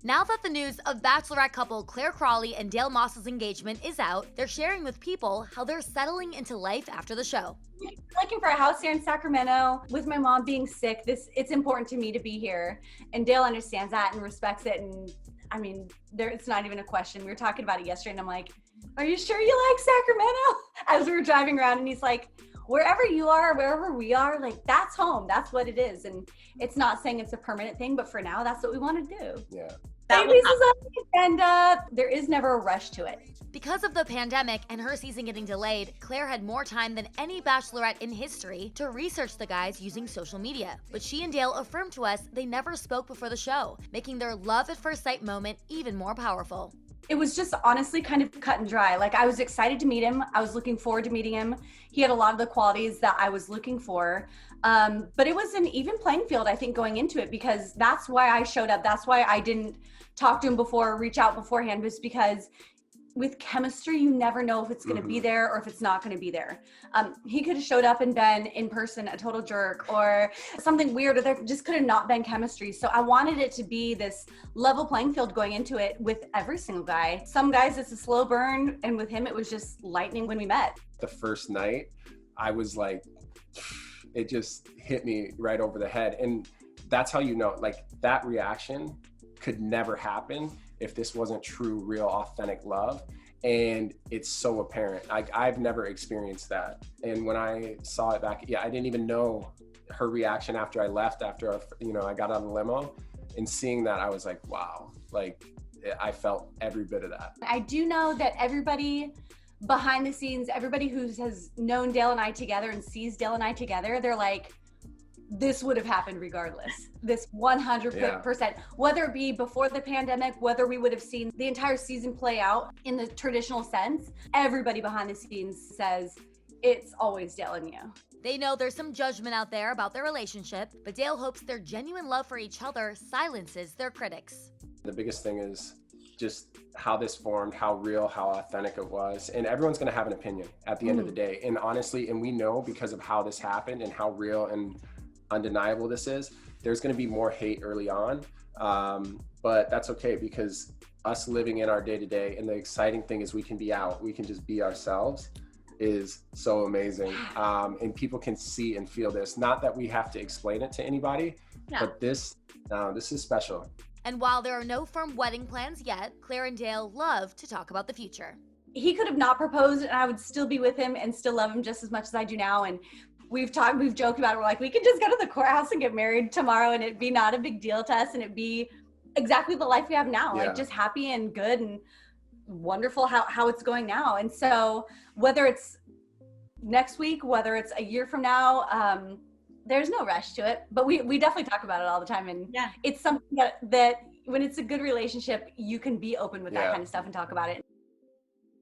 Now that the news of Bachelorette couple Clare Crawley and Dale Moss's engagement is out, they're sharing with people how they're settling into life after the show. Looking for a house here in Sacramento. With my mom being sick, it's important to me to be here. And Dale understands that and respects it. And I mean, it's not even a question. We were talking about it yesterday and I'm like, are you sure you like Sacramento? As we were driving around and he's like, wherever you are, wherever we are, like that's home. That's what it is. And it's not saying it's a permanent thing, but for now, that's what we want to do. Yeah. Babies is on the agenda. There is never a rush to it. Because of the pandemic and her season getting delayed, Clare had more time than any Bachelorette in history to research the guys using social media. But she and Dale affirmed to us they never spoke before the show, making their love at first sight moment even more powerful. It was just honestly kind of cut and dry. Like I was excited to meet him. I was looking forward to meeting him. He had a lot of the qualities that I was looking for. But it was an even playing field, I think, going into it, because that's why I showed up. That's why I didn't talk to him before, reach out beforehand, was because with chemistry, you never know if it's going to be there or if it's not going to be there. He could have showed up and been in person a total jerk or something weird, or there just could have not been chemistry. So I wanted it to be this level playing field going into it with every single guy. Some guys, it's a slow burn, and with him, it was just lightning when we met. The first night, I was like, it just hit me right over the head. And that's how you know, like that reaction could never happen if this wasn't true, real, authentic love. And it's so apparent. I've never experienced that. And when I saw it back, I didn't even know her reaction after I left, after I got out of the limo, and seeing that, I was like, wow, like I felt every bit of that. I do know that everybody behind the scenes, everybody who has known Dale and I together and sees Dale and I together, they're like, this would have happened regardless. This 100%, whether it be before the pandemic, whether we would have seen the entire season play out in the traditional sense, everybody behind the scenes says it's always Dale and you. They know there's some judgment out there about their relationship, but Dale hopes their genuine love for each other silences their critics. The biggest thing is just how this formed, how real, how authentic it was. And everyone's gonna have an opinion at the end of the day. And honestly, and we know because of how this happened and how real and undeniable this is, there's going to be more hate early on, but that's okay, because us living in our day-to-day, and the exciting thing is we can be out, we can just be ourselves, is so amazing. And people can see and feel this, not that we have to explain it to anybody, but this is special. And while there are no firm wedding plans yet, Clare and Dale love to talk about the future. He could have not proposed and I would still be with him and still love him just as much as I do now. And we've joked about it. We're like, we could just go to the courthouse and get married tomorrow and it'd be not a big deal to us. And it'd be exactly the life we have now, like just happy and good and wonderful how it's going now. And so whether it's next week, whether it's a year from now, there's no rush to it, but we definitely talk about it all the time. And it's something that when it's a good relationship, you can be open with that kind of stuff and talk about it.